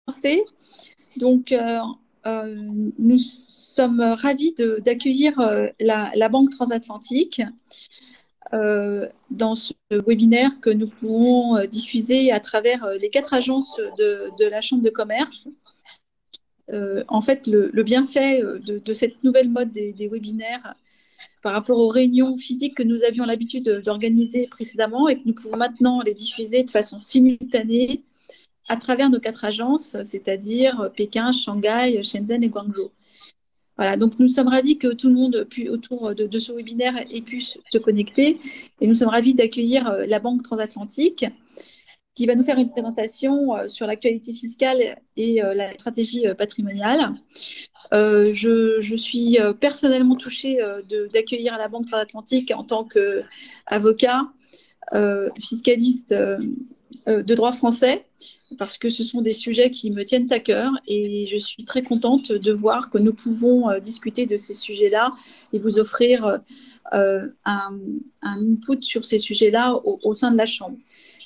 commencer. Donc, nous sommes ravis d'accueillir la Banque transatlantique dans ce webinaire que nous pouvons diffuser à travers les 4 agences de la Chambre de commerce. En fait, le bienfait de cette nouvelle mode des webinaires par rapport aux réunions physiques que nous avions l'habitude d'organiser précédemment et que nous pouvons maintenant les diffuser de façon simultanée à travers nos 4 agences, c'est-à-dire Pékin, Shanghai, Shenzhen et Guangzhou. Voilà, donc nous sommes ravis que tout le monde autour de ce webinaire ait pu se connecter et nous sommes ravis d'accueillir la Banque transatlantique qui va nous faire une présentation sur l'actualité fiscale et la stratégie patrimoniale. Je suis personnellement touchée d'accueillir la Banque transatlantique en tant qu'avocat, fiscaliste de droit français, parce que ce sont des sujets qui me tiennent à cœur et je suis très contente de voir que nous pouvons discuter de ces sujets-là et vous offrir un input sur ces sujets-là au sein de la Chambre.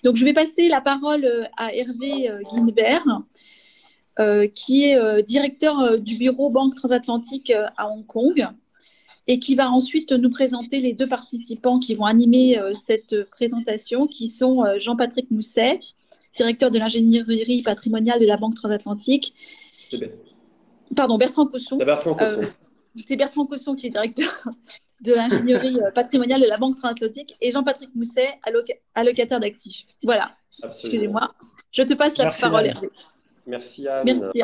Donc, je vais passer la parole à Hervé Guinbert, qui est directeur du bureau Banque transatlantique à Hong Kong et qui va ensuite nous présenter les 2 participants qui vont animer cette présentation, qui sont Jean-Patrick Mousset, directeur de l'ingénierie patrimoniale de la Banque transatlantique. Pardon, Bertrand Cosson. C'est Bertrand Cosson. C'est Bertrand Cosson qui est directeur de l'ingénierie patrimoniale de la Banque transatlantique et Jean-Patrick Mousset, allocataire d'actifs. Voilà, excusez-moi. Je te passe la parole, Hervé. Merci Anne. Merci.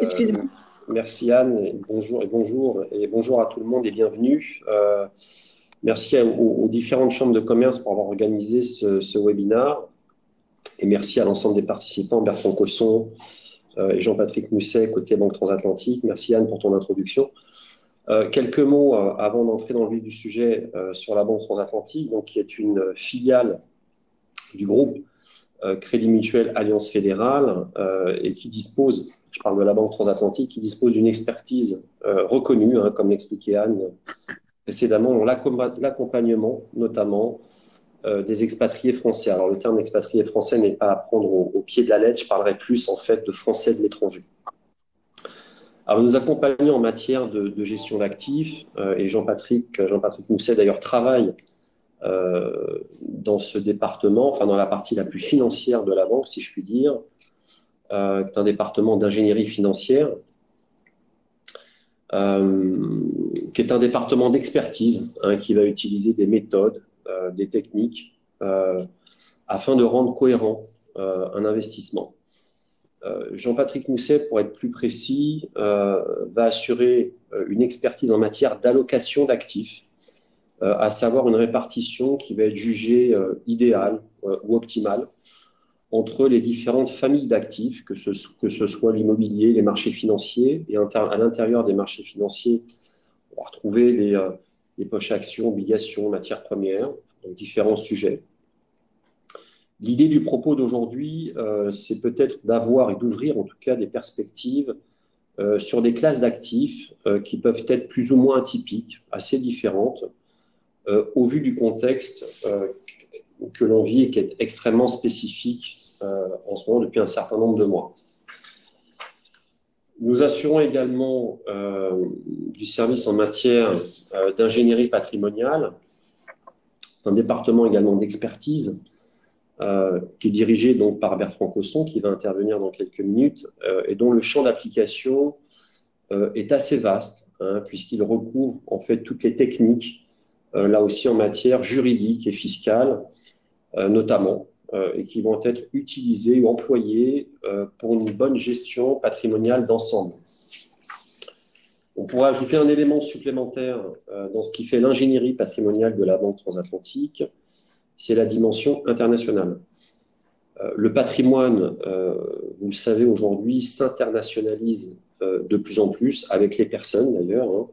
Excusez-moi. Merci Anne, et bonjour à tout le monde et bienvenue. Merci aux différentes chambres de commerce pour avoir organisé ce webinaire et merci à l'ensemble des participants, Bertrand Cosson et Jean-Patrick Mousset côté Banque transatlantique. Merci Anne pour ton introduction. Quelques mots avant d'entrer dans le vif du sujet sur la Banque transatlantique, donc, qui est une filiale du groupe Crédit Mutuel Alliance Fédérale et qui dispose, je parle de la Banque transatlantique, qui dispose d'une expertise reconnue, comme l'expliquait Anne précédemment, dans l'accompagnement notamment des expatriés français. Alors le terme expatrié français n'est pas à prendre au pied de la lettre, je parlerai plus en fait de français de l'étranger. Alors nous accompagnons en matière de gestion d'actifs et Jean-Patrick Mousset d'ailleurs travaille dans ce département, enfin dans la partie la plus financière de la banque, si je puis dire, qui est un département d'ingénierie financière, qui est un département d'expertise, qui va utiliser des méthodes, des techniques, afin de rendre cohérent un investissement. Jean-Patrick Mousset, pour être plus précis, va assurer une expertise en matière d'allocation d'actifs, à savoir une répartition qui va être jugée idéale ou optimale entre les différentes familles d'actifs, que ce soit l'immobilier, les marchés financiers, et à l'intérieur des marchés financiers, on va retrouver les poches actions, obligations, matières premières, donc différents sujets. L'idée du propos d'aujourd'hui, c'est peut-être d'avoir et d'ouvrir en tout cas des perspectives sur des classes d'actifs qui peuvent être plus ou moins atypiques, assez différentes, au vu du contexte que l'on vit et qui est extrêmement spécifique en ce moment depuis un certain nombre de mois. Nous assurons également du service en matière d'ingénierie patrimoniale, un département également d'expertise qui est dirigé donc par Bertrand Cosson, qui va intervenir dans quelques minutes, et dont le champ d'application est assez vaste, puisqu'il recouvre en fait toutes les techniques, là aussi en matière juridique et fiscale, notamment, et qui vont être utilisées ou employées pour une bonne gestion patrimoniale d'ensemble. On pourrait ajouter un élément supplémentaire dans ce qui fait l'ingénierie patrimoniale de la Banque transatlantique, c'est la dimension internationale. Le patrimoine, vous le savez aujourd'hui, s'internationalise de plus en plus, avec les personnes d'ailleurs,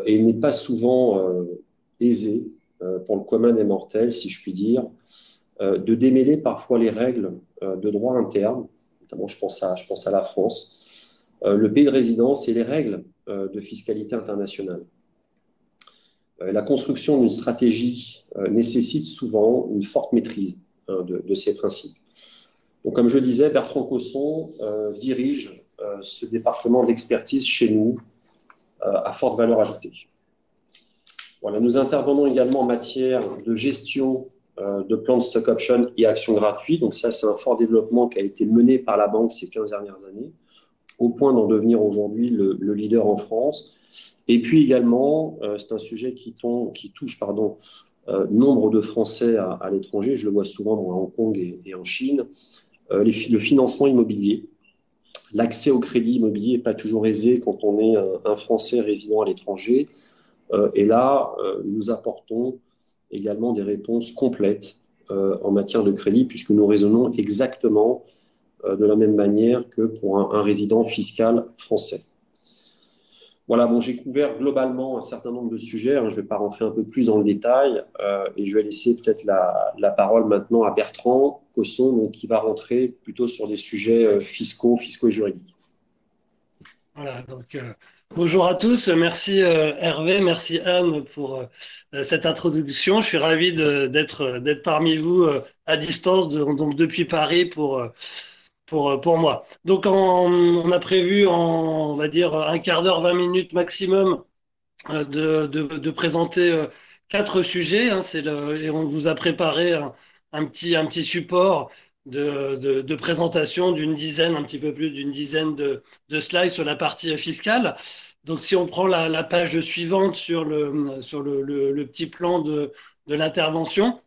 et il n'est pas souvent aisé pour le commun des mortels, si je puis dire, de démêler parfois les règles de droit interne, notamment je pense à la France, le pays de résidence et les règles de fiscalité internationale. La construction d'une stratégie nécessite souvent une forte maîtrise de ces principes. Donc, comme je le disais, Bertrand Cosson dirige ce département d'expertise chez nous à forte valeur ajoutée. Voilà, nous intervenons également en matière de gestion de plans de stock option et actions gratuites. Donc ça, c'est un fort développement qui a été mené par la banque ces 15 dernières années, au point d'en devenir aujourd'hui le leader en France. Et puis également, c'est un sujet qui touche nombre de Français à l'étranger. Je le vois souvent à Hong Kong et en Chine. Le financement immobilier. L'accès au crédit immobilier n'est pas toujours aisé quand on est un Français résidant à l'étranger. Et là, nous apportons également des réponses complètes en matière de crédit, puisque nous raisonnons exactement de la même manière que pour un résident fiscal français. Voilà, bon, j'ai couvert globalement un certain nombre de sujets. Je ne vais pas rentrer un peu plus dans le détail et je vais laisser peut-être la parole maintenant à Bertrand Cosson, donc, qui va rentrer plutôt sur des sujets fiscaux et juridiques. Voilà, donc bonjour à tous. Merci Hervé, merci Anne pour cette introduction. Je suis ravi d'être parmi vous à distance, donc depuis Paris pour moi. Donc on a prévu on va dire un quart d'heure, 20 minutes maximum de présenter 4 sujets. Et on vous a préparé un petit support de présentation d'une dizaine, un petit peu plus d'une dizaine de slides sur la partie fiscale. Donc, si on prend la page suivante sur le petit plan de l'intervention,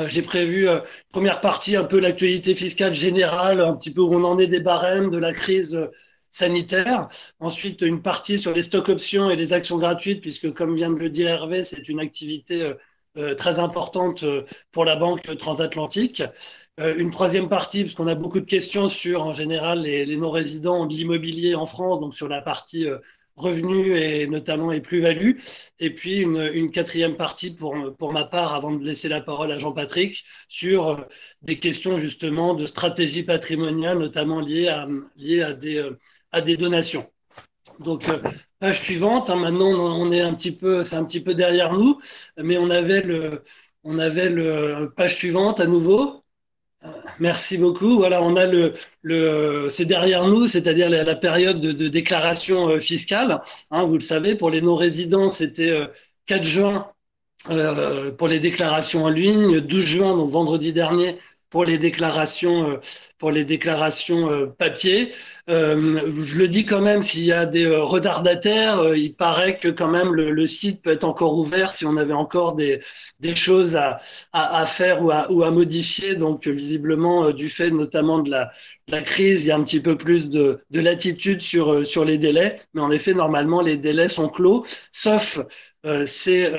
j'ai prévu première partie un peu l'actualité fiscale générale, un petit peu où on en est des barèmes, de la crise sanitaire. Ensuite, une partie sur les stocks options et les actions gratuites, puisque comme vient de le dire Hervé, c'est une activité très importante pour la banque transatlantique. Une troisième partie, parce qu'on a beaucoup de questions sur, en général, les non-résidents de l'immobilier en France, donc sur la partie revenus et notamment et plus-value. Et puis une quatrième partie pour ma part, avant de laisser la parole à Jean-Patrick, sur des questions justement de stratégie patrimoniale, notamment liées à des donations. Donc, page suivante, maintenant on est c'est un petit peu derrière nous, mais on avait le page suivante à nouveau. Merci beaucoup. Voilà, on a c'est derrière nous, c'est-à-dire la période de déclaration fiscale. Vous le savez, pour les non-résidents, c'était 4 juin pour les déclarations en ligne, 12 juin, donc vendredi dernier, pour les déclarations papier. Je le dis quand même, s'il y a des retardataires, il paraît que quand même le site peut être encore ouvert si on avait encore des choses à faire ou à modifier. Donc visiblement, du fait notamment de la crise, il y a un petit peu plus de latitude sur les délais. Mais en effet, normalement, les délais sont clos, sauf c'est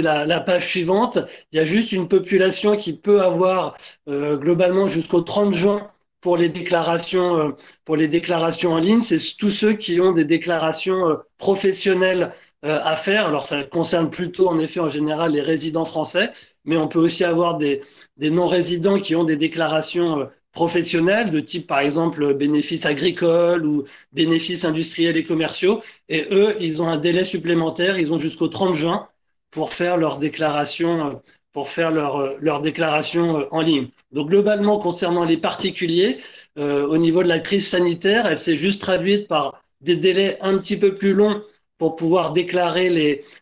la page suivante. Il y a juste une population qui peut avoir globalement jusqu'au 30 juin pour les déclarations en ligne. C'est tous ceux qui ont des déclarations professionnelles à faire. Alors ça concerne plutôt en effet en général les résidents français, mais on peut aussi avoir des non-résidents qui ont des déclarations professionnels de type, par exemple, bénéfices agricoles ou bénéfices industriels et commerciaux. Et eux, ils ont un délai supplémentaire. Ils ont jusqu'au 30 juin pour faire leur déclaration, en ligne. Donc, globalement, concernant les particuliers, au niveau de la crise sanitaire, elle s'est juste traduite par des délais un petit peu plus longs pour pouvoir déclarer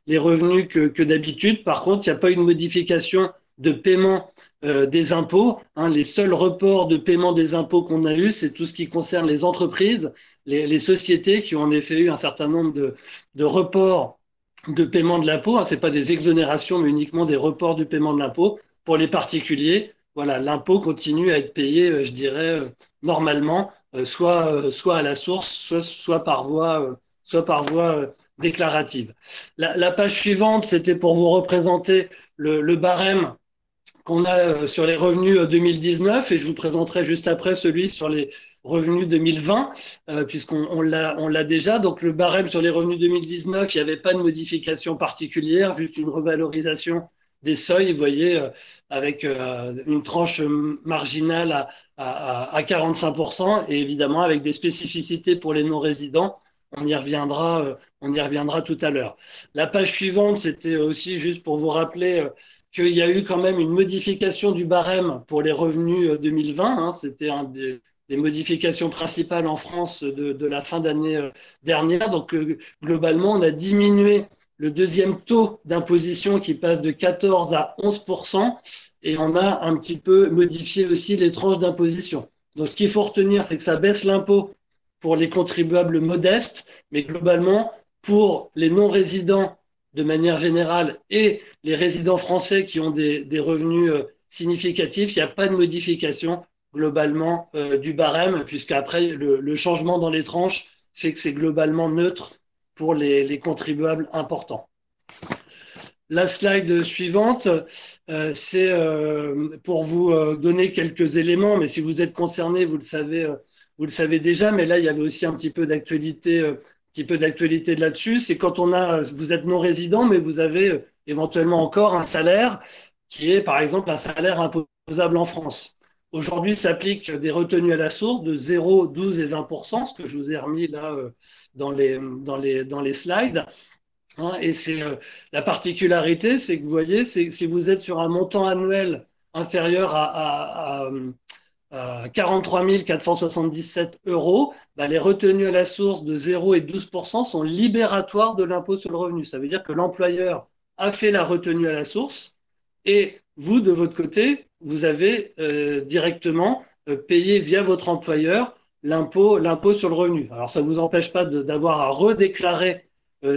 les revenus que d'habitude. Par contre, il n'y a pas eu de modification de paiement des impôts. Les seuls reports de paiement des impôts qu'on a eu, c'est tout ce qui concerne les entreprises, les sociétés qui ont en effet eu un certain nombre de reports de paiement de l'impôt. Ce n'est pas des exonérations, mais uniquement des reports du paiement de l'impôt. Pour les particuliers, voilà, l'impôt continue à être payé, je dirais, normalement, soit à la source, soit par voie déclarative. La page suivante, c'était pour vous représenter le barème qu'on a sur les revenus 2019 et je vous présenterai juste après celui sur les revenus 2020 puisqu'on l'a déjà. Donc le barème sur les revenus 2019, il n'y avait pas de modification particulière, juste une revalorisation des seuils, vous voyez, avec une tranche marginale à 45% et évidemment avec des spécificités pour les non-résidents on y reviendra tout à l'heure. La page suivante, c'était aussi juste pour vous rappeler qu'il y a eu quand même une modification du barème pour les revenus 2020. Hein. C'était des modifications principales en France de la fin d'année dernière. Donc, globalement, on a diminué le deuxième taux d'imposition qui passe de 14 à 11%, et on a un petit peu modifié aussi les tranches d'imposition. Donc, ce qu'il faut retenir, c'est que ça baisse l'impôt pour les contribuables modestes, mais globalement, pour les non-résidents de manière générale et les résidents français qui ont des revenus significatifs, il n'y a pas de modification globalement du barème, puisqu'après, le changement dans les tranches fait que c'est globalement neutre pour les contribuables importants. La slide suivante, c'est pour vous donner quelques éléments, mais si vous êtes concerné, vous le savez déjà, mais là, il y avait aussi un petit peu d'actualité là-dessus. C'est quand vous êtes non résident, mais vous avez éventuellement encore un salaire qui est, par exemple, un salaire imposable en France. Aujourd'hui, s'appliquent des retenues à la source de 0, 12 et 20%, ce que je vous ai remis là dans les slides. Hein, et c'est la particularité, c'est que vous voyez, si vous êtes sur un montant annuel inférieur à 43 477 euros, bah, les retenues à la source de 0 et 12% sont libératoires de l'impôt sur le revenu. Ça veut dire que l'employeur a fait la retenue à la source et vous, de votre côté, vous avez directement payé via votre employeur l'impôt sur le revenu. Alors, ça ne vous empêche pas d'avoir à redéclarer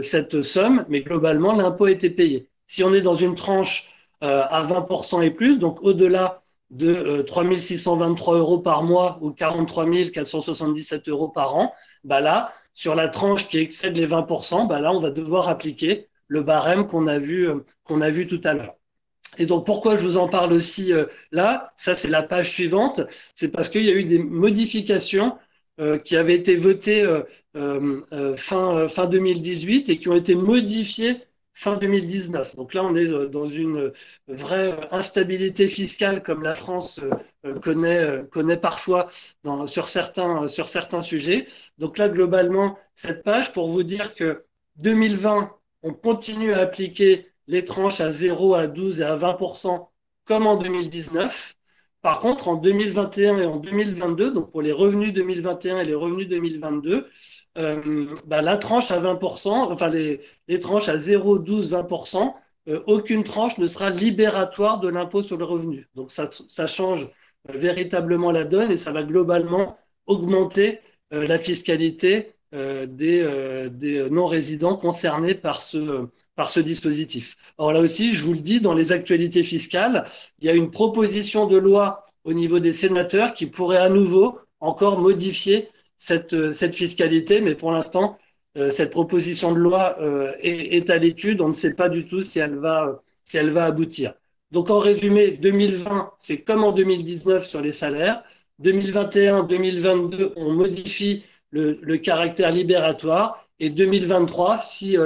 cette somme, mais globalement, l'impôt a été payé. Si on est dans une tranche à 20% et plus, donc au-delà de 3 623 euros par mois ou 43 477 euros par an, bah là, sur la tranche qui excède les 20%, bah là, on va devoir appliquer le barème qu'on a vu tout à l'heure. Et donc, pourquoi je vous en parle aussi là? Ça, c'est la page suivante. C'est parce qu'il y a eu des modifications qui avaient été votées fin 2018 et qui ont été modifiées fin 2019. Donc là, on est dans une vraie instabilité fiscale comme la France connaît parfois sur certains sujets. Donc là, globalement, cette page pour vous dire que 2020, on continue à appliquer les tranches à 0, à 12 et à 20% comme en 2019. Par contre, en 2021 et en 2022, donc pour les revenus 2021 et les revenus 2022, bah, la tranche à 20%, enfin les tranches à 0, 12, 20%, aucune tranche ne sera libératoire de l'impôt sur le revenu. Donc ça change véritablement la donne et ça va globalement augmenter la fiscalité des non-résidents concernés par ce dispositif. Alors là aussi, je vous le dis, dans les actualités fiscales, il y a une proposition de loi au niveau des sénateurs qui pourrait à nouveau encore modifier cette fiscalité, mais pour l'instant, cette proposition de loi est à l'étude. On ne sait pas du tout si elle va aboutir. Donc en résumé, 2020, c'est comme en 2019 sur les salaires. 2021, 2022, on modifie le caractère libératoire. Et 2023, si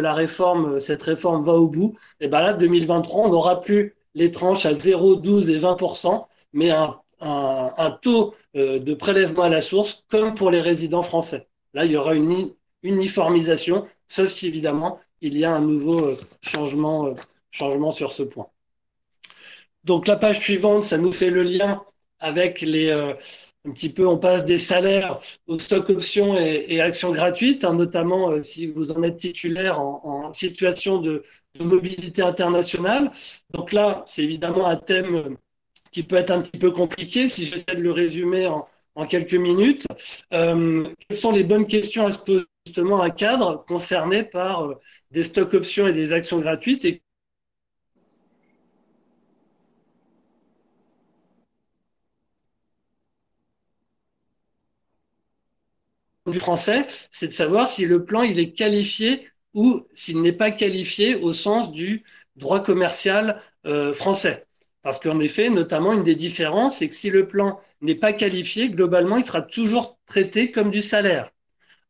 cette réforme va au bout, et ben là, 2023, on n'aura plus les tranches à 0, 12 et 20%, mais un taux de prélèvement à la source comme pour les résidents français. Là, il y aura une uniformisation, sauf si évidemment, il y a un nouveau changement sur ce point. Donc la page suivante, ça nous fait le lien avec un petit peu, on passe des salaires aux stock options et actions gratuites, hein, notamment si vous en êtes titulaire en situation de mobilité internationale. Donc là, c'est évidemment un thème qui peut être un petit peu compliqué si j'essaie de le résumer en quelques minutes. Quelles sont les bonnes questions à se poser justement à un cadre concerné par des stock options et des actions gratuites et du français, c'est de savoir si le plan il est qualifié ou s'il n'est pas qualifié au sens du droit commercial français. Parce qu'en effet, notamment, une des différences, c'est que si le plan n'est pas qualifié, globalement, il sera toujours traité comme du salaire.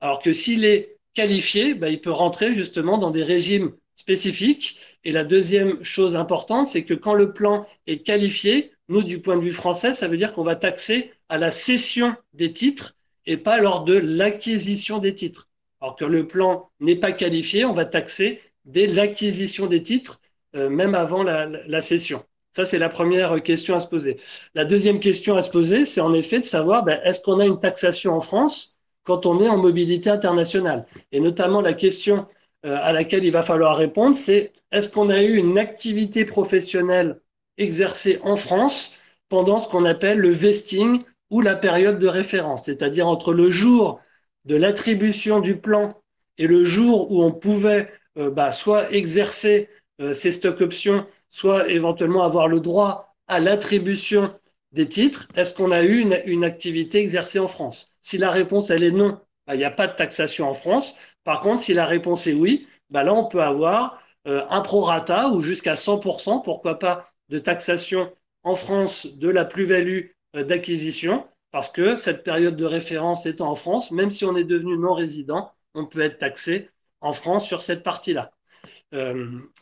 Alors que s'il est qualifié, ben, il peut rentrer justement dans des régimes spécifiques. Et la deuxième chose importante, c'est que quand le plan est qualifié, nous, du point de vue français, ça veut dire qu'on va taxer à la cession des titres et pas lors de l'acquisition des titres. Alors que le plan n'est pas qualifié, on va taxer dès l'acquisition des titres, même avant la cession. Ça, c'est la première question à se poser. La deuxième question à se poser, c'est en effet de savoir, ben, est-ce qu'on a une taxation en France quand on est en mobilité internationale? Et notamment la question à laquelle il va falloir répondre, c'est est-ce qu'on a eu une activité professionnelle exercée en France pendant ce qu'on appelle le vesting ou la période de référence, c'est-à-dire entre le jour de l'attribution du plan et le jour où on pouvait soit exercer ces stock options, soit éventuellement avoir le droit à l'attribution des titres, est-ce qu'on a eu une activité exercée en France? Si la réponse elle est non, il n'y a pas de taxation en France. Par contre, si la réponse est oui, là on peut avoir un prorata ou jusqu'à 100%, pourquoi pas, de taxation en France de la plus-value d'acquisition, parce que cette période de référence étant en France, même si on est devenu non-résident, on peut être taxé en France sur cette partie-là.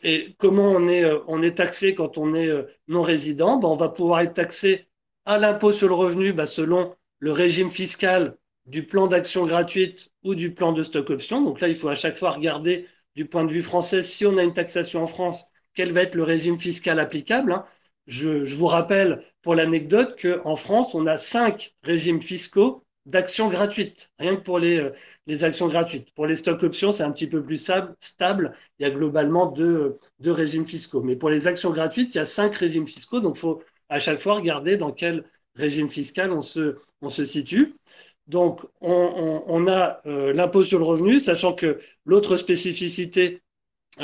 Et comment on est taxé quand on est non-résident? On va pouvoir être taxé à l'impôt sur le revenu selon le régime fiscal du plan d'action gratuite ou du plan de stock option. Donc là, il faut à chaque fois regarder du point de vue français, si on a une taxation en France, quel va être le régime fiscal applicable, hein. Je vous rappelle pour l'anecdote qu'en France, on a 5 régimes fiscaux d'actions gratuites, rien que pour les actions gratuites. Pour les stock options, c'est un petit peu plus stable. Il y a globalement deux régimes fiscaux. Mais pour les actions gratuites, il y a 5 régimes fiscaux. Donc, il faut à chaque fois regarder dans quel régime fiscal on se situe. Donc, on a l'impôt sur le revenu, sachant que l'autre spécificité,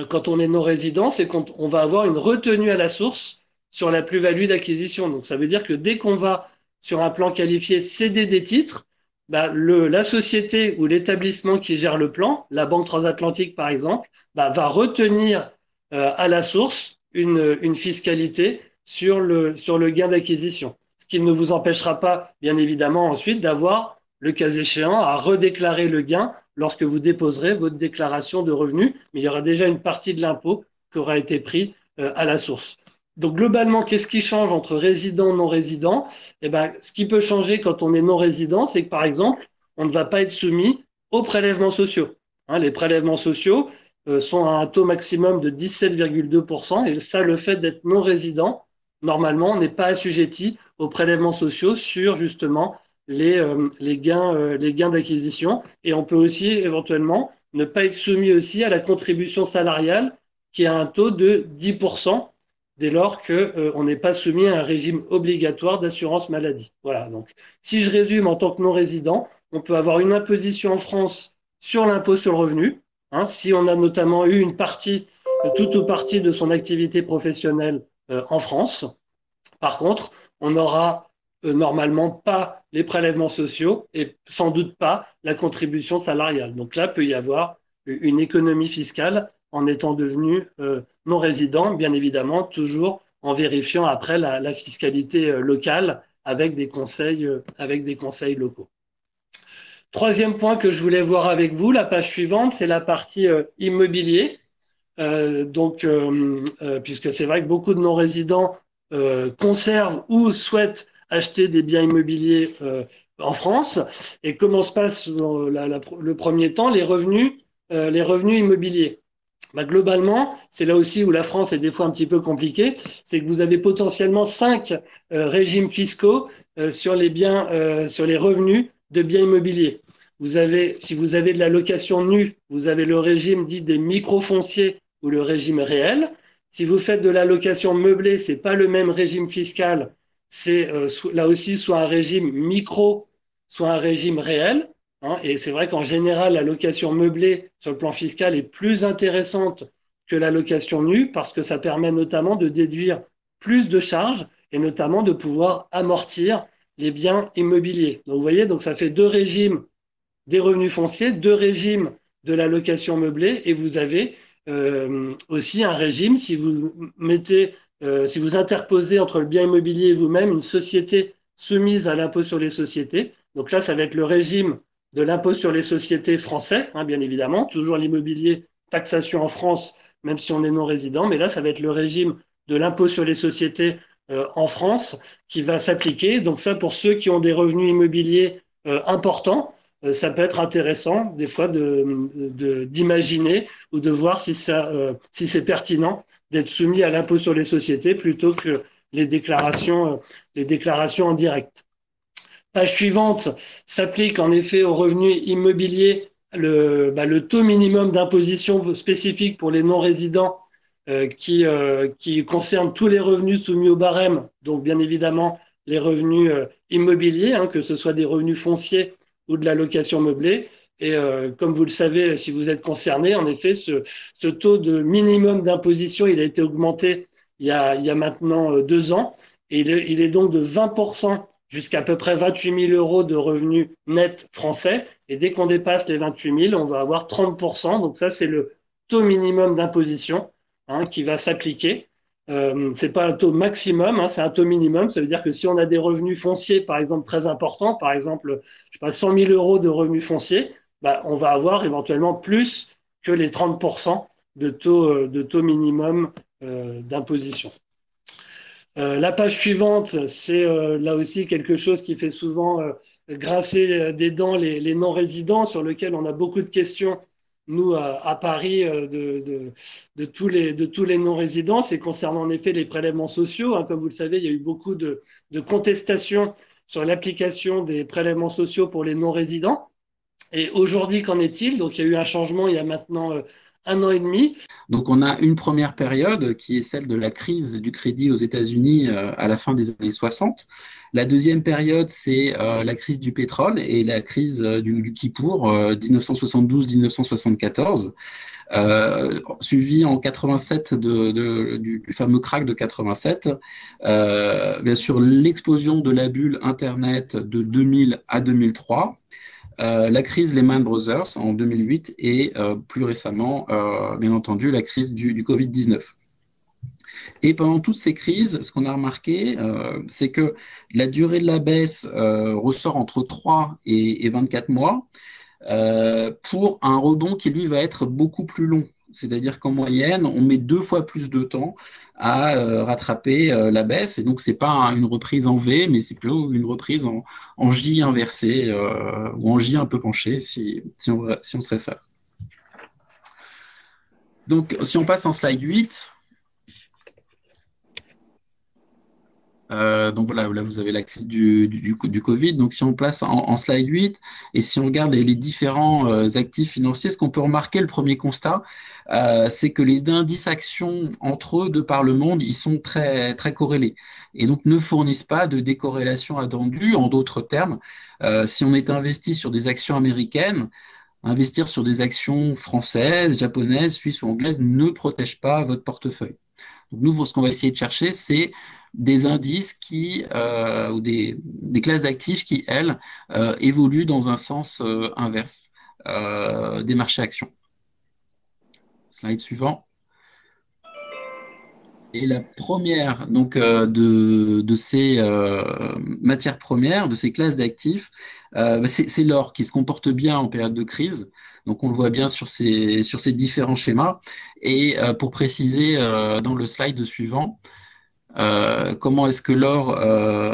quand on est non-résident, c'est qu'on va avoir une retenue à la source sur la plus-value d'acquisition. Donc, ça veut dire que dès qu'on va sur un plan qualifié céder des titres, la société ou l'établissement qui gère le plan, la Banque transatlantique par exemple, va retenir à la source une fiscalité sur le gain d'acquisition. Ce qui ne vous empêchera pas, bien évidemment, ensuite d'avoir, le cas échéant, à redéclarer le gain lorsque vous déposerez votre déclaration de revenus, mais il y aura déjà une partie de l'impôt qui aura été pris à la source. Donc globalement, qu'est-ce qui change entre résident et non-résident? Ce qui peut changer quand on est non-résident, c'est que par exemple, on ne va pas être soumis aux prélèvements sociaux. Les prélèvements sociaux sont à un taux maximum de 17,2%, et ça, le fait d'être non-résident, normalement, on n'est pas assujetti aux prélèvements sociaux sur justement les gains d'acquisition. Et on peut aussi éventuellement ne pas être soumis aussi à la contribution salariale qui a un taux de 10% dès lors qu'on n'est pas soumis à un régime obligatoire d'assurance maladie. Voilà, donc si je résume, en tant que non-résident, on peut avoir une imposition en France sur l'impôt sur le revenu, si on a notamment eu une partie, toute ou partie de son activité professionnelle en France. Par contre, on n'aura normalement pas les prélèvements sociaux et sans doute pas la contribution salariale. Donc là, peut y avoir une économie fiscale en étant devenu non résident, bien évidemment, toujours en vérifiant après la fiscalité locale avec des conseils locaux. Troisième point que je voulais voir avec vous, la page suivante, c'est la partie immobilier. Puisque c'est vrai que beaucoup de non-résidents conservent ou souhaitent acheter des biens immobiliers en France. Et comment se passe le premier temps, les revenus immobiliers? Globalement, c'est là aussi où la France est des fois un petit peu compliquée, c'est que vous avez potentiellement 5 régimes fiscaux sur les revenus de biens immobiliers. Si vous avez de la location nue, vous avez le régime dit des microfonciers ou le régime réel. Si vous faites de la location meublée, c'est pas le même régime fiscal. C'est là aussi soit un régime micro, soit un régime réel. Et c'est vrai qu'en général, la location meublée sur le plan fiscal est plus intéressante que la location nue parce que ça permet notamment de déduire plus de charges et notamment de pouvoir amortir les biens immobiliers. Donc vous voyez, donc ça fait 2 régimes des revenus fonciers, 2 régimes de la location meublée, et vous avez aussi un régime si vous interposez entre le bien immobilier et vous-même une société soumise à l'impôt sur les sociétés. Donc là, ça va être le régime de l'impôt sur les sociétés français, bien évidemment, toujours l'immobilier, taxation en France, même si on est non résident, mais là, ça va être le régime de l'impôt sur les sociétés en France qui va s'appliquer. Donc ça, pour ceux qui ont des revenus immobiliers importants, ça peut être intéressant des fois d'imaginer ou de voir si c'est pertinent d'être soumis à l'impôt sur les sociétés plutôt que les déclarations en direct. Page suivante s'applique en effet aux revenus immobiliers le taux minimum d'imposition spécifique pour les non-résidents qui concerne tous les revenus soumis au barème, donc bien évidemment les revenus immobiliers, hein, que ce soit des revenus fonciers ou de la location meublée. Et comme vous le savez, si vous êtes concerné, en effet, ce taux de minimum d'imposition, il a été augmenté il y a maintenant 2 ans. Et il est donc de 20% jusqu'à peu près 28 000 euros de revenus nets français. Et dès qu'on dépasse les 28 000, on va avoir 30%. Donc ça, c'est le taux minimum d'imposition, hein, qui va s'appliquer. C'est pas un taux maximum, hein, c'est un taux minimum. Ça veut dire que si on a des revenus fonciers, par exemple, très importants, par exemple, je sais pas, 100 000 euros de revenus fonciers, bah, on va avoir éventuellement plus que les 30% de taux minimum d'imposition. La page suivante, c'est là aussi quelque chose qui fait souvent grincer des dents les non-résidents, sur lequel on a beaucoup de questions, nous, à Paris, de tous les non-résidents. C'est concernant en effet les prélèvements sociaux, hein. Comme vous le savez, il y a eu beaucoup de contestations sur l'application des prélèvements sociaux pour les non-résidents. Et aujourd'hui, qu'en est-il? Donc, il y a eu un changement il y a maintenant 1 an et demi. Donc, on a une première période qui est celle de la crise du crédit aux États-Unis à la fin des années 60. La deuxième période, c'est la crise du pétrole et la crise du Kippour, 1972-1974, suivi en 87 du fameux crack de 87. Bien sûr, l'explosion de la bulle Internet de 2000 à 2003. La crise Lehman Brothers en 2008 et plus récemment, bien entendu, la crise du Covid-19. Et pendant toutes ces crises, ce qu'on a remarqué, c'est que la durée de la baisse ressort entre 3 et 24 mois pour un rebond qui, lui, va être beaucoup plus long. C'est-à-dire qu'en moyenne, on met 2 fois plus de temps à rattraper la baisse. Et donc, c'est pas une reprise en V, mais c'est plutôt une reprise en J inversé ou en J un peu penché, si on se réfère. Donc, si on passe en slide 8, donc voilà, là vous avez la crise du Covid. Donc si on place en slide 8 et si on regarde les différents actifs financiers, ce qu'on peut remarquer, le premier constat, c'est que les indices actions entre eux de par le monde, ils sont très, très corrélés et donc ne fournissent pas de décorrélation attendue. En d'autres termes, si on est investi sur des actions américaines, investir sur des actions françaises, japonaises, suisses ou anglaises ne protège pas votre portefeuille. Donc nous, ce qu'on va essayer de chercher, c'est des indices ou des classes d'actifs qui, elles, évoluent dans un sens inverse des marchés actions. Slide suivant. Et la première donc, de ces matières premières, de ces classes d'actifs, c'est l'or qui se comporte bien en période de crise. Donc on le voit bien sur ces différents schémas. Et pour préciser dans le slide suivant, comment est-ce que l'or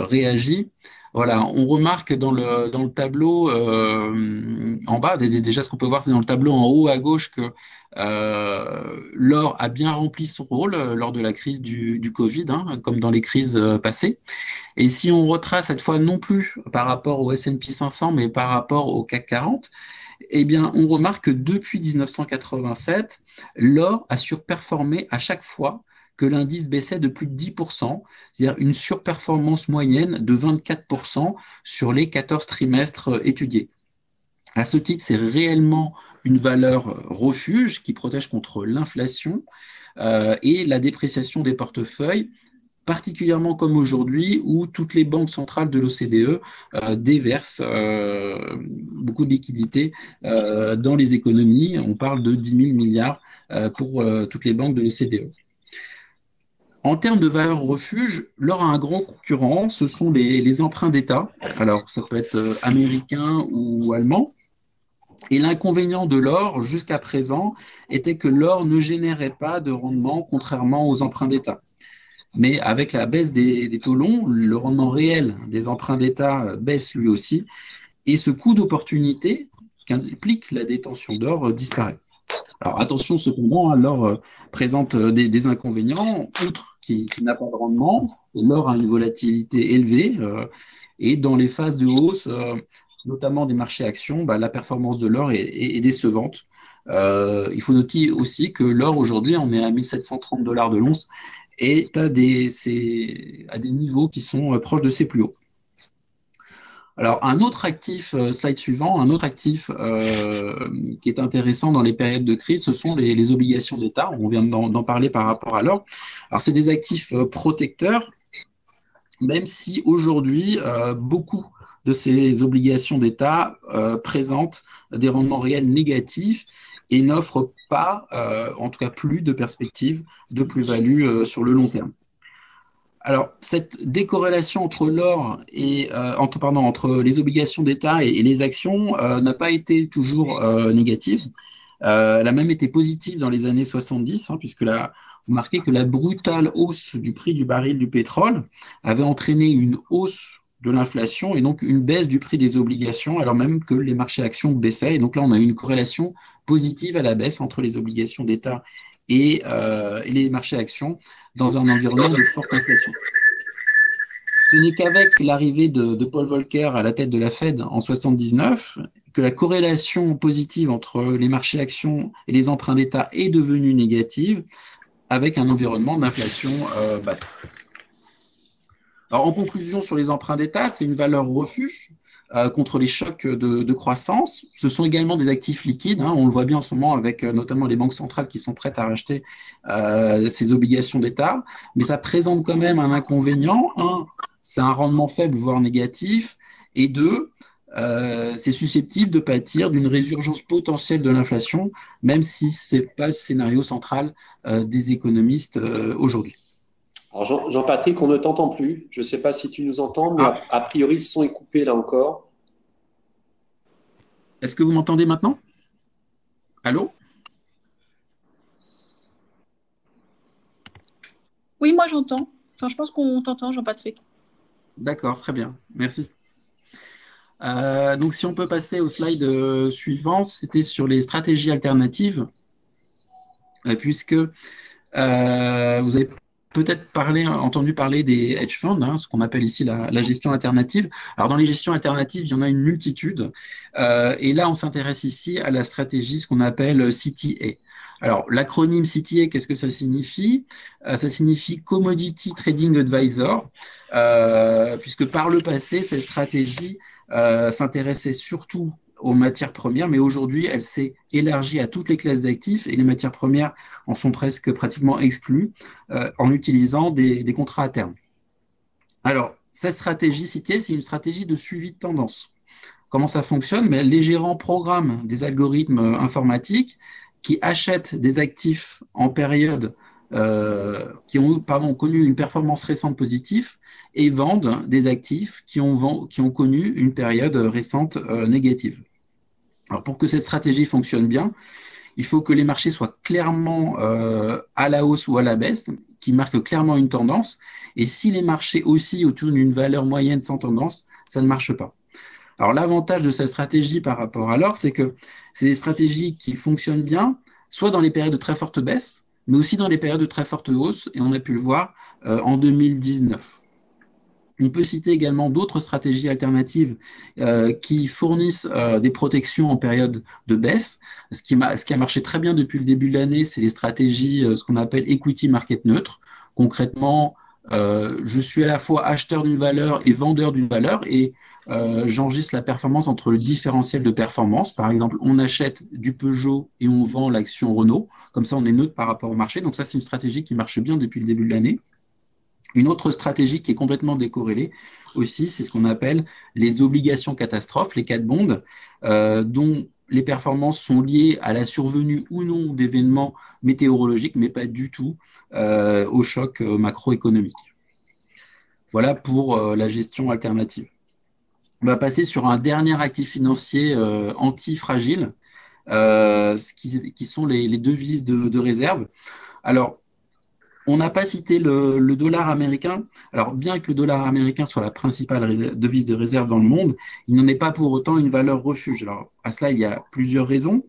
réagit? Voilà, on remarque dans le tableau en bas, déjà ce qu'on peut voir, c'est dans le tableau en haut à gauche que l'or a bien rempli son rôle lors de la crise du Covid, hein, comme dans les crises passées. Et si on retrace cette fois non plus par rapport au S&P 500, mais par rapport au CAC 40, eh bien, on remarque que depuis 1987, l'or a surperformé à chaque fois que l'indice baissait de plus de 10%, c'est-à-dire une surperformance moyenne de 24% sur les 14 trimestres étudiés. À ce titre, c'est réellement une valeur refuge qui protège contre l'inflation et la dépréciation des portefeuilles, particulièrement comme aujourd'hui où toutes les banques centrales de l'OCDE déversent beaucoup de liquidités dans les économies. On parle de 10 000 milliards pour toutes les banques de l'OCDE. En termes de valeur refuge, l'or a un grand concurrent, ce sont les emprunts d'État. Alors, ça peut être américain ou allemand. Et l'inconvénient de l'or, jusqu'à présent, était que l'or ne générait pas de rendement, contrairement aux emprunts d'État. Mais avec la baisse des taux longs, le rendement réel des emprunts d'État baisse lui aussi. et ce coût d'opportunité qu'implique la détention d'or disparaît. Alors attention cependant, hein, l'or présente des inconvénients, outre qu'il n'a pas de rendement, l'or a une volatilité élevée et dans les phases de hausse, notamment des marchés actions, bah, la performance de l'or est décevante. Il faut noter aussi que l'or aujourd'hui, on est à 1730 $ de l'once et c'est à des niveaux qui sont proches de ses plus hauts. Alors, un autre actif, slide suivant, un autre actif qui est intéressant dans les périodes de crise, ce sont les obligations d'État. On vient d'en parler par rapport à l'or. Alors, c'est des actifs protecteurs, même si aujourd'hui, beaucoup de ces obligations d'État présentent des rendements réels négatifs et n'offrent pas, en tout cas plus de perspectives de plus-value sur le long terme. Alors, cette décorrélation entre l'or et entre les obligations d'État et les actions n'a pas été toujours négative. Elle a même été positive dans les années 70, hein, puisque vous marquez que la brutale hausse du prix du baril du pétrole avait entraîné une hausse de l'inflation et donc une baisse du prix des obligations, alors même que les marchés actions baissaient. Et donc là, on a eu une corrélation positive à la baisse entre les obligations d'État et les marchés actions dans un environnement de forte inflation. Ce n'est qu'avec l'arrivée de Paul Volcker à la tête de la Fed en 79 que la corrélation positive entre les marchés actions et les emprunts d'État est devenue négative avec un environnement d'inflation basse. Alors, en conclusion, sur les emprunts d'État, c'est une valeur refuge contre les chocs de croissance. Ce sont également des actifs liquides, hein, on le voit bien en ce moment avec notamment les banques centrales qui sont prêtes à racheter ces obligations d'État, mais ça présente quand même un inconvénient. Un, c'est un rendement faible, voire négatif, et deux, c'est susceptible de pâtir d'une résurgence potentielle de l'inflation, même si ce n'est pas le scénario central des économistes aujourd'hui. Alors Jean-Patrick, on ne t'entend plus. Je ne sais pas si tu nous entends, mais a priori, le son est coupé là encore. Est-ce que vous m'entendez maintenant? Allô? Oui, moi j'entends. Enfin, je pense qu'on t'entend, Jean-Patrick. D'accord, très bien. Merci. Donc, si on peut passer au slide suivant, c'était sur les stratégies alternatives, puisque vous avez peut-être entendu parler des hedge funds, hein, ce qu'on appelle ici la gestion alternative. Alors, dans les gestions alternatives, il y en a une multitude. Et là, on s'intéresse ici à la stratégie, ce qu'on appelle CTA. Alors, l'acronyme CTA, qu'est-ce que ça signifie? Ça signifie Commodity Trading Advisor, puisque par le passé, cette stratégie s'intéressait surtout aux matières premières, mais aujourd'hui, elle s'est élargie à toutes les classes d'actifs et les matières premières en sont pratiquement exclues en utilisant des contrats à terme. Alors, cette stratégie CTA, c'est une stratégie de suivi de tendance. Comment ça fonctionne? Mais les gérants programment des algorithmes informatiques qui achètent des actifs en période qui ont connu une performance récente positive et vendent des actifs qui ont connu une période récente négative. Alors pour que cette stratégie fonctionne bien, il faut que les marchés soient clairement à la hausse ou à la baisse, qui marquent clairement une tendance. Et si les marchés oscillent autour d'une valeur moyenne sans tendance, ça ne marche pas. Alors l'avantage de cette stratégie par rapport à l'or, c'est que c'est des stratégies qui fonctionnent bien, soit dans les périodes de très forte baisse, mais aussi dans les périodes de très forte hausse, et on a pu le voir en 2019. On peut citer également d'autres stratégies alternatives qui fournissent des protections en période de baisse. Ce qui a marché très bien depuis le début de l'année, c'est les stratégies, ce qu'on appelle equity market neutre. Concrètement, je suis à la fois acheteur d'une valeur et vendeur d'une valeur et j'enregistre la performance entre le différentiel de performance. Par exemple, on achète du Peugeot et on vend l'action Renault. Comme ça, on est neutre par rapport au marché. Donc ça, c'est une stratégie qui marche bien depuis le début de l'année. Une autre stratégie qui est complètement décorrélée aussi, c'est ce qu'on appelle les obligations catastrophes, les cat bonds, dont les performances sont liées à la survenue ou non d'événements météorologiques, mais pas du tout au choc macroéconomique. Voilà pour la gestion alternative. On va passer sur un dernier actif financier anti-fragile, qui sont les devises de réserve. Alors, On n'a pas cité le dollar américain. Alors, bien que le dollar américain soit la principale devise de réserve dans le monde, il n'en est pas pour autant une valeur refuge. Alors, à cela, il y a plusieurs raisons.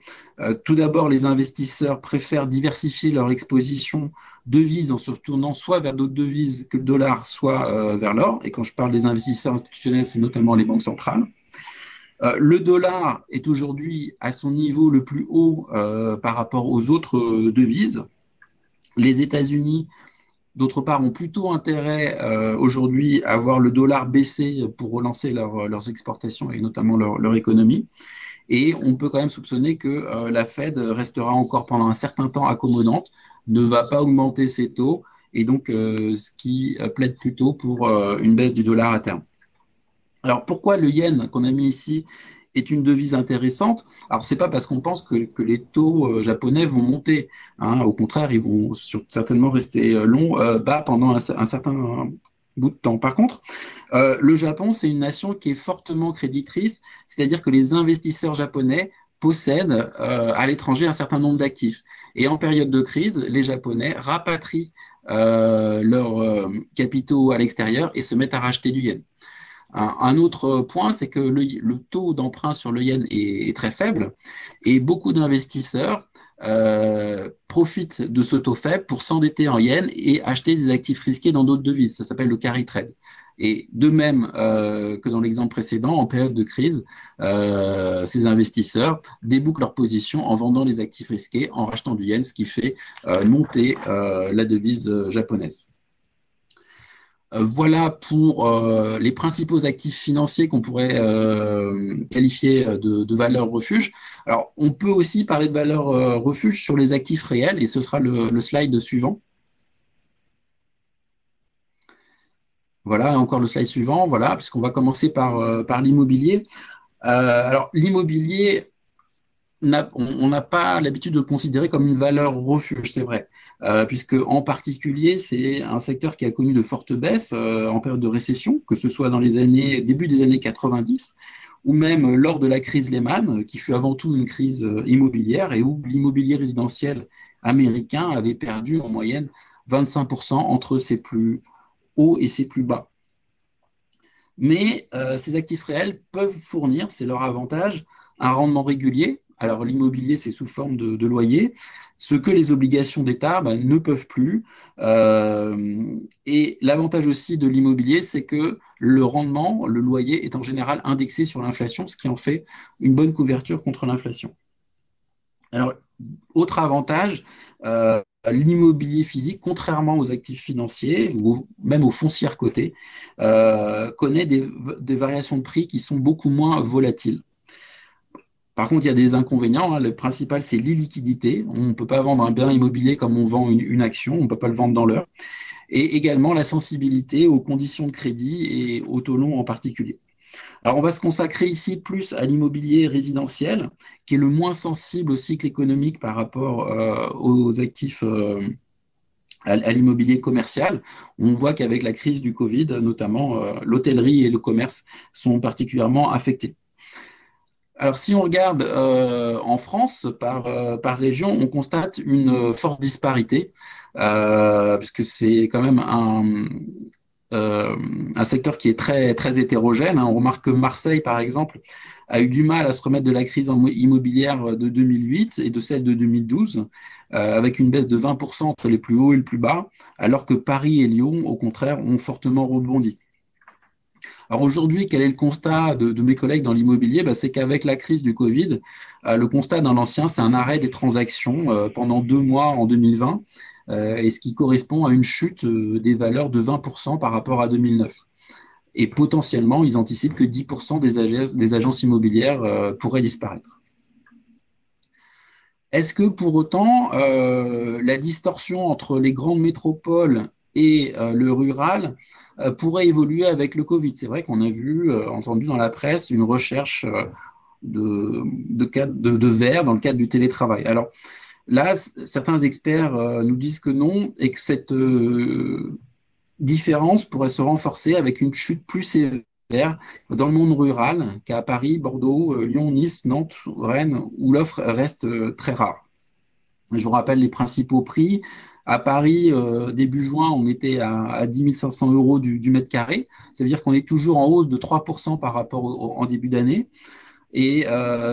Tout d'abord, les investisseurs préfèrent diversifier leur exposition devise en se retournant soit vers d'autres devises que le dollar, soit vers l'or. Et quand je parle des investisseurs institutionnels, c'est notamment les banques centrales. Le dollar est aujourd'hui à son niveau le plus haut par rapport aux autres devises. Les États-Unis, d'autre part, ont plutôt intérêt aujourd'hui à voir le dollar baisser pour relancer leurs exportations et notamment leur économie. Et on peut quand même soupçonner que la Fed restera encore pendant un certain temps accommodante, ne va pas augmenter ses taux, et donc ce qui plaide plutôt pour une baisse du dollar à terme. Alors pourquoi le yen qu'on a mis ici est une devise intéressante? Alors c'est pas parce qu'on pense que les taux japonais vont monter, hein. Au contraire, ils vont certainement rester bas pendant un certain bout de temps. Par contre, le Japon, c'est une nation qui est fortement créditrice, c'est-à-dire que les investisseurs japonais possèdent à l'étranger un certain nombre d'actifs. Et en période de crise, les Japonais rapatrient leurs capitaux à l'extérieur et se mettent à racheter du yen. Un autre point, c'est que le taux d'emprunt sur le yen est très faible et beaucoup d'investisseurs profitent de ce taux faible pour s'endetter en yen et acheter des actifs risqués dans d'autres devises. Ça s'appelle le carry trade. Et de même que dans l'exemple précédent, en période de crise, ces investisseurs débouclent leur position en vendant les actifs risqués, en rachetant du yen, ce qui fait monter la devise japonaise. Voilà pour les principaux actifs financiers qu'on pourrait qualifier de valeurs refuge. Alors, on peut aussi parler de valeurs refuge sur les actifs réels, et ce sera le slide suivant. Voilà, encore le slide suivant, voilà, puisqu'on va commencer par l'immobilier. Alors, l'immobilier, on n'a pas l'habitude de le considérer comme une valeur refuge, c'est vrai, puisque en particulier, c'est un secteur qui a connu de fortes baisses en période de récession, que ce soit dans les début des années 90, ou même lors de la crise Lehman, qui fut avant tout une crise immobilière et où l'immobilier résidentiel américain avait perdu en moyenne 25% entre ses plus hauts et ses plus bas. Mais ces actifs réels peuvent fournir, c'est leur avantage, un rendement régulier. Alors l'immobilier, c'est sous forme de loyer, ce que les obligations d'État ne peuvent plus. Et l'avantage aussi de l'immobilier, c'est que le rendement, le loyer, est en général indexé sur l'inflation, ce qui en fait une bonne couverture contre l'inflation. Alors, autre avantage, l'immobilier physique, contrairement aux actifs financiers ou même aux foncières cotées, connaît des variations de prix qui sont beaucoup moins volatiles. Par contre, il y a des inconvénients, hein. Le principal, c'est l'illiquidité. On ne peut pas vendre un bien immobilier comme on vend une action, on ne peut pas le vendre dans l'heure. Et également la sensibilité aux conditions de crédit et aux taux longs en particulier. Alors, on va se consacrer ici plus à l'immobilier résidentiel, qui est le moins sensible au cycle économique par rapport aux actifs à l'immobilier commercial. On voit qu'avec la crise du Covid, notamment, l'hôtellerie et le commerce sont particulièrement affectés. Alors, si on regarde en France par région, on constate une forte disparité, puisque c'est quand même un secteur qui est très, très hétérogène, hein. On remarque que Marseille, par exemple, a eu du mal à se remettre de la crise immobilière de 2008 et de celle de 2012, avec une baisse de 20% entre les plus hauts et les plus bas, alors que Paris et Lyon, au contraire, ont fortement rebondi. Alors aujourd'hui, quel est le constat de mes collègues dans l'immobilier? C'est qu'avec la crise du Covid, le constat dans l'ancien, c'est un arrêt des transactions pendant 2 mois en 2020, et ce qui correspond à une chute des valeurs de 20% par rapport à 2009. Et potentiellement, ils anticipent que 10% des agences immobilières pourraient disparaître. Est-ce que pour autant, la distorsion entre les grandes métropoles et le rural pourrait évoluer avec le Covid? C'est vrai qu'on a entendu dans la presse une recherche de verre dans le cadre du télétravail. Alors là, certains experts nous disent que non et que cette différence pourrait se renforcer avec une chute plus sévère dans le monde rural qu'à Paris, Bordeaux, Lyon, Nice, Nantes, Rennes, où l'offre reste très rare. Je vous rappelle les principaux prix. À Paris, début juin, on était à 10 500 euros du mètre carré. Ça veut dire qu'on est toujours en hausse de 3% par rapport en début d'année. Et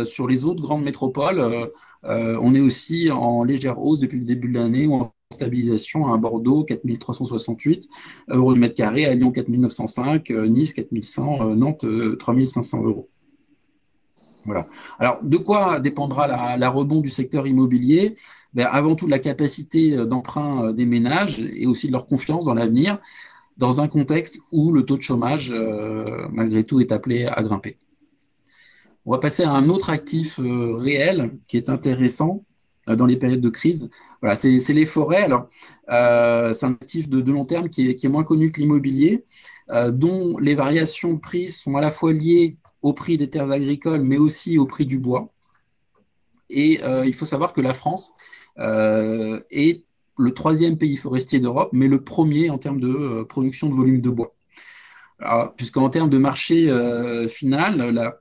sur les autres grandes métropoles, on est aussi en légère hausse depuis le début de l'année ou en stabilisation à Bordeaux, 4 368 euros du mètre carré, à Lyon, 4 905, Nice, 4 100, Nantes, 3 500 euros. Voilà. Alors, de quoi dépendra la rebond du secteur immobilier? Ben, avant tout, de la capacité d'emprunt des ménages et aussi de leur confiance dans l'avenir, dans un contexte où le taux de chômage, malgré tout, est appelé à grimper. On va passer à un autre actif réel qui est intéressant dans les périodes de crise. Voilà, c'est les forêts. Alors, c'est un actif de long terme qui est moins connu que l'immobilier, dont les variations de prix sont à la fois liées au prix des terres agricoles, mais aussi au prix du bois. Et il faut savoir que la France est le troisième pays forestier d'Europe, mais le premier en termes de production de volume de bois. Puisqu'en termes de marché final,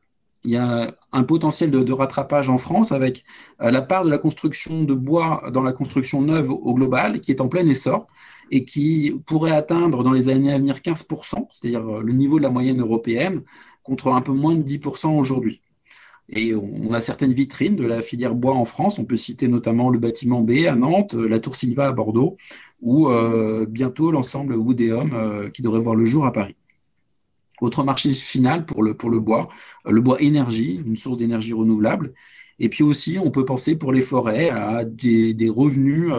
il y a un potentiel de rattrapage en France avec la part de la construction de bois dans la construction neuve au global qui est en plein essor et qui pourrait atteindre dans les années à venir 15%, c'est-à-dire le niveau de la moyenne européenne, contre un peu moins de 10% aujourd'hui. Et on a certaines vitrines de la filière bois en France. On peut citer notamment le bâtiment B à Nantes, la Tour Sylva à Bordeaux, ou bientôt l'ensemble Woodéum qui devrait voir le jour à Paris. Autre marché final pour le bois, le bois énergie, une source d'énergie renouvelable. Et puis aussi, on peut penser pour les forêts à des revenus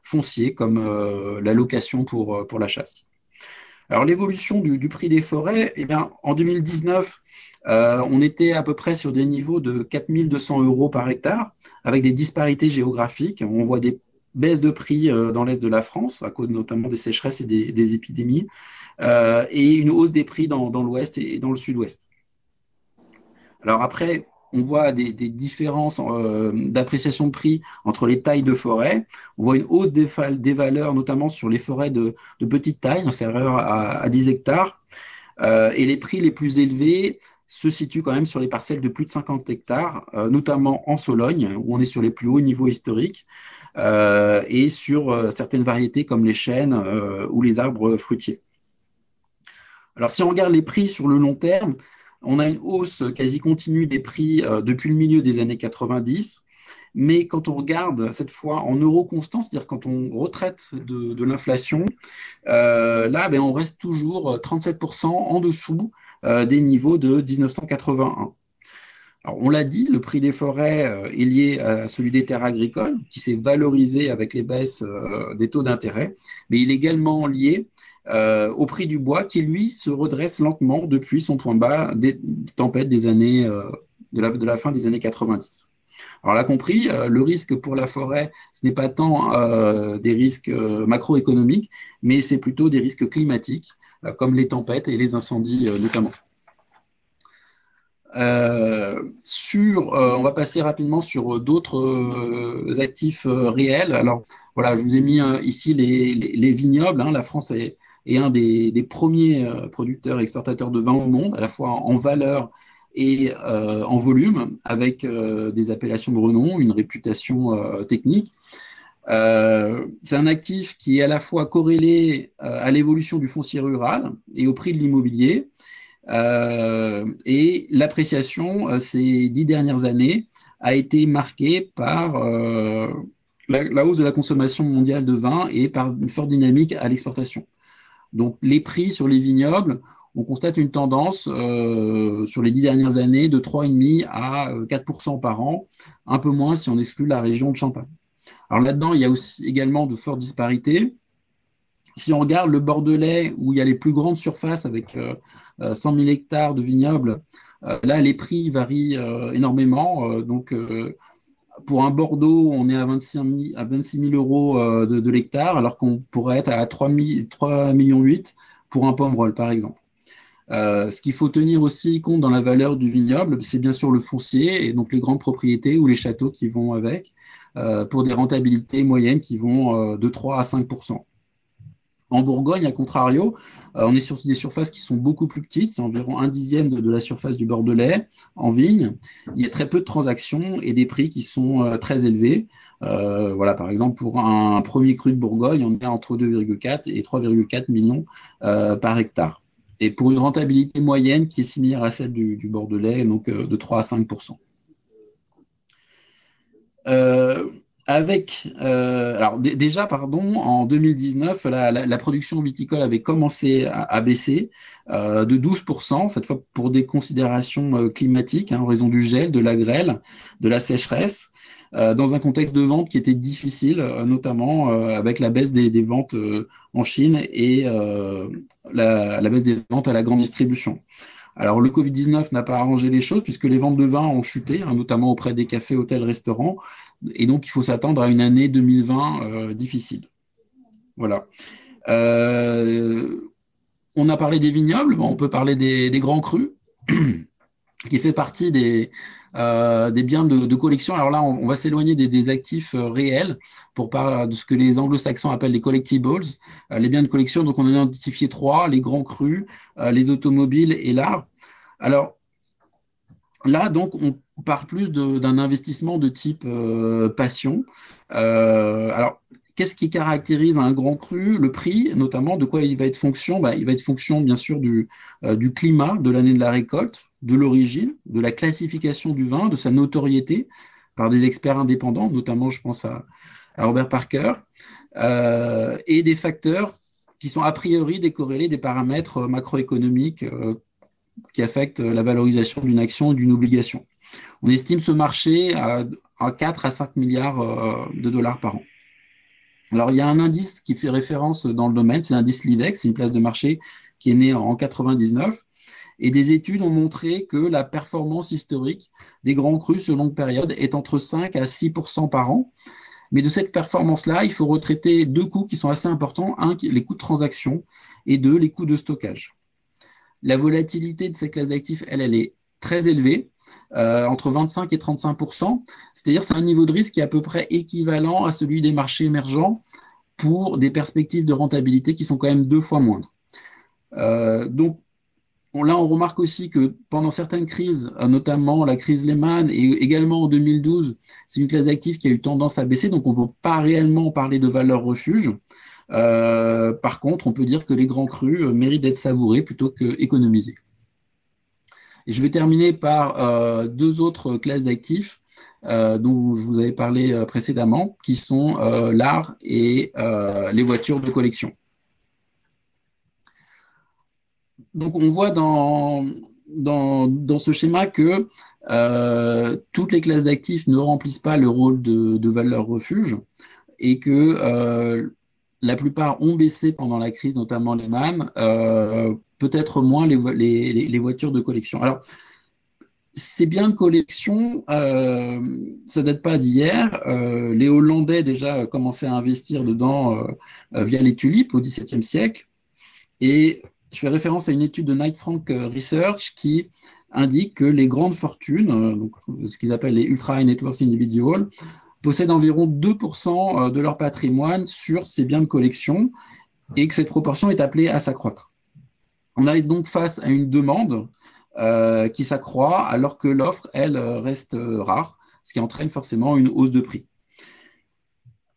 fonciers comme la location pour la chasse. Alors l'évolution du prix des forêts, eh bien, en 2019, on était à peu près sur des niveaux de 4 200 euros par hectare, avec des disparités géographiques. On voit des baisses de prix dans l'est de la France, à cause notamment des sécheresses et des épidémies, et une hausse des prix dans l'ouest et dans le sud-ouest. Alors après, on voit des différences d'appréciation de prix entre les tailles de forêt. On voit une hausse des valeurs, notamment sur les forêts de petite taille, inférieures à 10 hectares. Et les prix les plus élevés se situent quand même sur les parcelles de plus de 50 hectares, notamment en Sologne, où on est sur les plus hauts niveaux historiques, et sur certaines variétés comme les chênes ou les arbres fruitiers. Alors, si on regarde les prix sur le long terme, on a une hausse quasi continue des prix depuis le milieu des années 90. Mais quand on regarde cette fois en euros constants, c'est-à-dire quand on retraite de l'inflation, là, ben, on reste toujours 37% en dessous des niveaux de 1981. Alors, on l'a dit, le prix des forêts est lié à celui des terres agricoles, qui s'est valorisé avec les baisses des taux d'intérêt, mais il est également lié au prix du bois, qui lui se redresse lentement depuis son point bas des tempêtes des années, de la fin des années 90. Alors là compris, le risque pour la forêt, ce n'est pas tant des risques macroéconomiques, mais c'est plutôt des risques climatiques, comme les tempêtes et les incendies notamment. On va passer rapidement sur d'autres actifs réels. Alors voilà, je vous ai mis ici les vignobles. La France est un des premiers producteurs et exportateurs de vin au monde, à la fois en valeur et en volume, avec des appellations de renom, une réputation technique. C'est un actif qui est à la fois corrélé à l'évolution du foncier rural et au prix de l'immobilier. Et l'appréciation ces 10 dernières années a été marquée par la hausse de la consommation mondiale de vin et par une forte dynamique à l'exportation. Donc les prix sur les vignobles, on constate une tendance sur les 10 dernières années de 3,5 à 4% par an, un peu moins si on exclut la région de Champagne. Alors là-dedans, il y a aussi également de fortes disparités. Si on regarde le Bordelais, où il y a les plus grandes surfaces avec 100 000 hectares de vignobles, là, les prix varient énormément. Donc, pour un Bordeaux, on est à 26 000 euros de l'hectare, alors qu'on pourrait être à 3,8 millions pour un Pomerol, par exemple. Ce qu'il faut tenir aussi compte dans la valeur du vignoble, c'est bien sûr le foncier et donc les grandes propriétés ou les châteaux qui vont avec, pour des rentabilités moyennes qui vont de 3 à 5%. En Bourgogne, à contrario, on est sur des surfaces qui sont beaucoup plus petites, c'est environ un dixième de la surface du Bordelais en vigne. Il y a très peu de transactions et des prix qui sont très élevés. Voilà, par exemple, pour un premier cru de Bourgogne, on est entre 2,4 et 3,4 millions par hectare. Et pour une rentabilité moyenne qui est similaire à celle du Bordelais, donc de 3 à 5 euh, alors déjà, pardon, en 2019, la production viticole avait commencé à baisser de 12%, cette fois pour des considérations climatiques, hein, en raison du gel, de la grêle, de la sécheresse, dans un contexte de vente qui était difficile, notamment avec la baisse des ventes en Chine et la baisse des ventes à la grande distribution. Alors, le Covid-19 n'a pas arrangé les choses puisque les ventes de vin ont chuté, hein, notamment auprès des cafés, hôtels, restaurants. Et donc, il faut s'attendre à une année 2020 difficile. Voilà. Euh, on a parlé des vignobles, bon, on peut parler des grands crus, qui fait partie des biens de collection. Alors là, on va s'éloigner des actifs réels pour parler de ce que les anglo-saxons appellent les collectibles, les biens de collection. Donc, on en a identifié trois, les grands crus, les automobiles et l'art. Alors, là, donc, on parle plus d'un investissement de type passion. Alors, qu'est-ce qui caractérise un grand cru? Le prix, notamment, de quoi il va être fonction? Il va être fonction, bien sûr, du climat, de l'année de la récolte, de l'origine, de la classification du vin, de sa notoriété par des experts indépendants, notamment, je pense à Robert Parker, et des facteurs qui sont a priori décorrélés des paramètres macroéconomiques qui affectent la valorisation d'une action ou d'une obligation. On estime ce marché à 4 à 5 milliards de dollars par an. Alors, il y a un indice qui fait référence dans le domaine, c'est l'indice Livex, c'est une place de marché qui est née en 99. Et des études ont montré que la performance historique des grands crus sur longue période est entre 5 à 6% par an. Mais de cette performance-là, il faut retraiter deux coûts qui sont assez importants. Un, les coûts de transaction, et deux, les coûts de stockage. La volatilité de cette classe d'actifs, elle est très élevée, entre 25 et 35%. C'est-à-dire c'est un niveau de risque qui est à peu près équivalent à celui des marchés émergents pour des perspectives de rentabilité qui sont quand même 2 fois moindres. Donc, là, on remarque aussi que pendant certaines crises, notamment la crise Lehman et également en 2012, c'est une classe d'actifs qui a eu tendance à baisser, donc on ne peut pas réellement parler de valeur refuge. Par contre, on peut dire que les grands crus méritent d'être savourés plutôt qu'économisés. Et je vais terminer par deux autres classes d'actifs dont je vous avais parlé précédemment, qui sont l'art et les voitures de collection. Donc, on voit dans ce schéma que toutes les classes d'actifs ne remplissent pas le rôle de valeur refuge et que la plupart ont baissé pendant la crise, notamment Lehman, peut-être moins les voitures de collection. Alors, ces biens de collection, ça date pas d'hier. Les Hollandais déjà commençaient à investir dedans via les tulipes au XVIIe siècle. Et je fais référence à une étude de Knight Frank Research qui indique que les grandes fortunes, donc ce qu'ils appellent les ultra high net worth individuals, possèdent environ 2% de leur patrimoine sur ces biens de collection et que cette proportion est appelée à s'accroître. On arrive donc face à une demande qui s'accroît alors que l'offre, elle, reste rare, ce qui entraîne forcément une hausse de prix.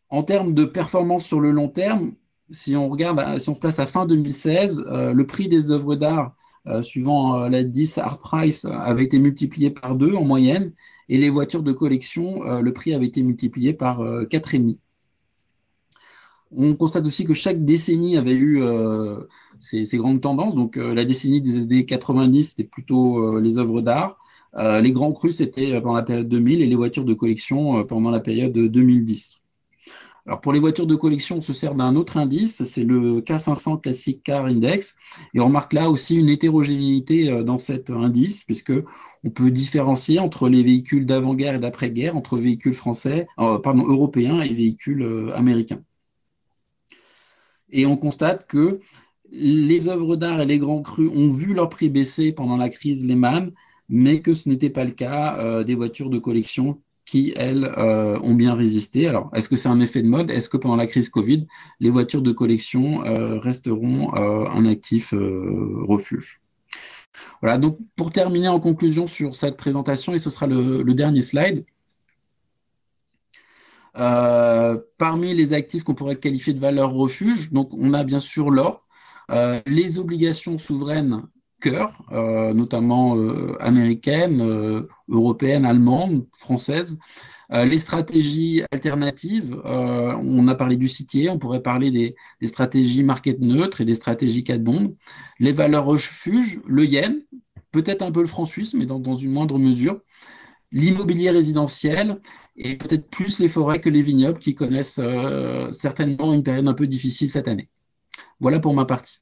En termes de performance sur le long terme, si on regarde, si on se place à fin 2016, le prix des œuvres d'art suivant l'indice Art Price avait été multiplié par 2 en moyenne, et les voitures de collection, le prix avait été multiplié par 4,5. On constate aussi que chaque décennie avait eu ces grandes tendances. Donc, la décennie des années 90, c'était plutôt les œuvres d'art. Les grands crus, c'était pendant la période 2000 et les voitures de collection pendant la période 2010. Alors, pour les voitures de collection, on se sert d'un autre indice, c'est le K500 Classic Car Index. Et on remarque là aussi une hétérogénéité dans cet indice, puisque on peut différencier entre les véhicules d'avant-guerre et d'après-guerre, entre véhicules européens et véhicules américains. Et on constate que les œuvres d'art et les grands crus ont vu leur prix baisser pendant la crise Lehman, mais que ce n'était pas le cas des voitures de collection qui, elles, ont bien résisté. Alors, est-ce que c'est un effet de mode? Est-ce que pendant la crise Covid, les voitures de collection resteront un actif refuge? Voilà, donc pour terminer en conclusion sur cette présentation, et ce sera le dernier slide, parmi les actifs qu'on pourrait qualifier de valeur refuge, donc on a bien sûr l'or, les obligations souveraines cœur, notamment américaines, européennes, allemandes, françaises, les stratégies alternatives, on a parlé du CITIer, on pourrait parler des stratégies market neutres et des stratégies cat bond, les valeurs refuge, le yen, peut-être un peu le franc suisse, mais dans une moindre mesure, l'immobilier résidentiel et peut-être plus les forêts que les vignobles qui connaissent certainement une période un peu difficile cette année. Voilà pour ma partie.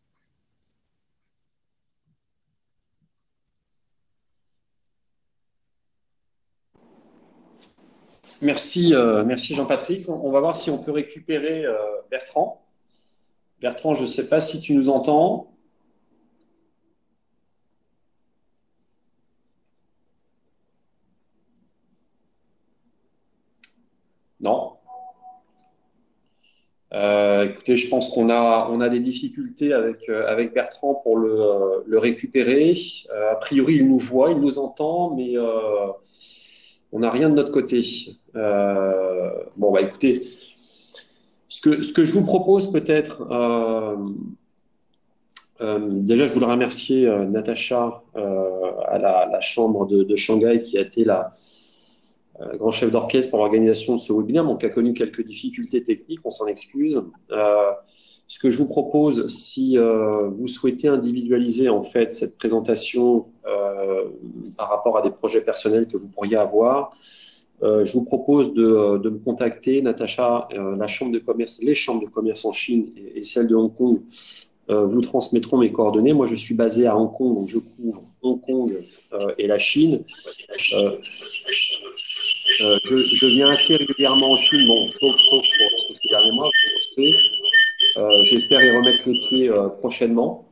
Merci, merci Jean-Patrick. On va voir si on peut récupérer Bertrand. Bertrand, je ne sais pas si tu nous entends. Non. Écoutez, je pense qu'on a des difficultés avec Bertrand pour le récupérer. A priori, il nous voit, il nous entend, mais on n'a rien de notre côté. Bon, bah écoutez, ce que je vous propose peut-être, déjà, je voudrais remercier Natacha à la Chambre de Shanghai qui a été la grand chef d'orchestre pour l'organisation de ce webinaire, donc qui a connu quelques difficultés techniques, on s'en excuse. Ce que je vous propose, si vous souhaitez individualiser en fait cette présentation par rapport à des projets personnels que vous pourriez avoir, je vous propose de me contacter, Natacha, la chambre de commerce, les chambres de commerce en Chine et celle de Hong Kong vous transmettront mes coordonnées. Moi, je suis basé à Hong Kong, donc je couvre Hong Kong et la Chine. Je viens assez régulièrement en Chine, bon, sauf pour ces derniers mois. J'espère y remettre les pieds prochainement.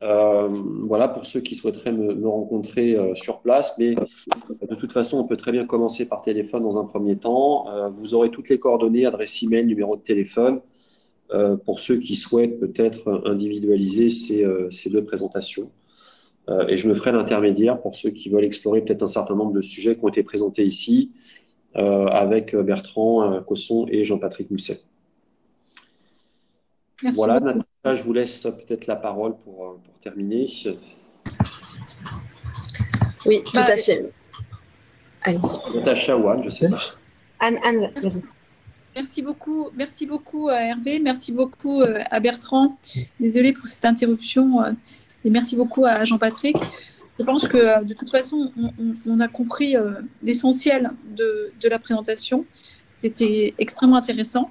Voilà, pour ceux qui souhaiteraient me rencontrer sur place. Mais de toute façon, on peut très bien commencer par téléphone dans un premier temps. Vous aurez toutes les coordonnées, adresse email, numéro de téléphone, pour ceux qui souhaitent peut-être individualiser ces deux présentations. Et je me ferai l'intermédiaire pour ceux qui veulent explorer peut-être un certain nombre de sujets qui ont été présentés ici avec Bertrand Cosson et Jean-Patrick Mousset. Merci voilà, beaucoup. Natacha, je vous laisse peut-être la parole pour terminer. Oui, tout à fait. Allez-y. Natacha ou Anne, je ne sais pas. Anne, vas-y. Merci beaucoup à Hervé, merci beaucoup à Bertrand. Désolée pour cette interruption et merci beaucoup à Jean-Patrick. Je pense que de toute façon, on a compris l'essentiel de la présentation. C'était extrêmement intéressant.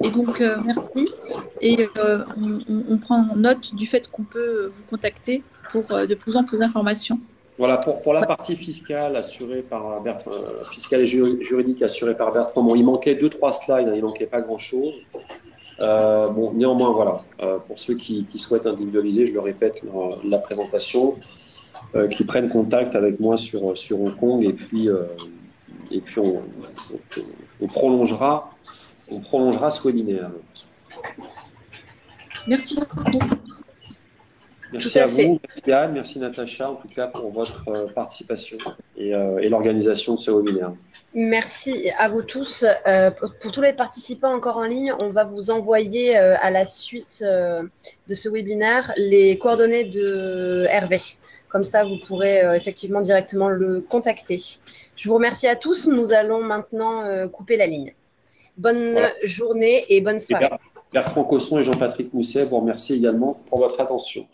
Et donc, merci. Et on prend note du fait qu'on peut vous contacter pour de plus en plus d'informations. Voilà, pour la partie fiscale assurée par Bertrand, fiscale et juridique assurée par Bertrand, bon, il manquait 2-3 slides, hein, il ne manquait pas grand-chose. Bon, néanmoins, voilà, pour ceux qui souhaitent individualiser, je le répète, la présentation, qui prennent contact avec moi sur Hong Kong et puis on prolongera ce webinaire. Merci beaucoup. Merci à vous, merci Anne, merci Natacha, en tout cas pour votre participation et l'organisation de ce webinaire. Merci à vous tous. Pour tous les participants encore en ligne, on va vous envoyer à la suite de ce webinaire les coordonnées de Hervé. Comme ça, vous pourrez effectivement directement le contacter. Je vous remercie à tous. Nous allons maintenant couper la ligne. Bonne journée et bonne soirée. Bertrand Cosson et Jean-Patrick Mousset vous remercie également pour votre attention.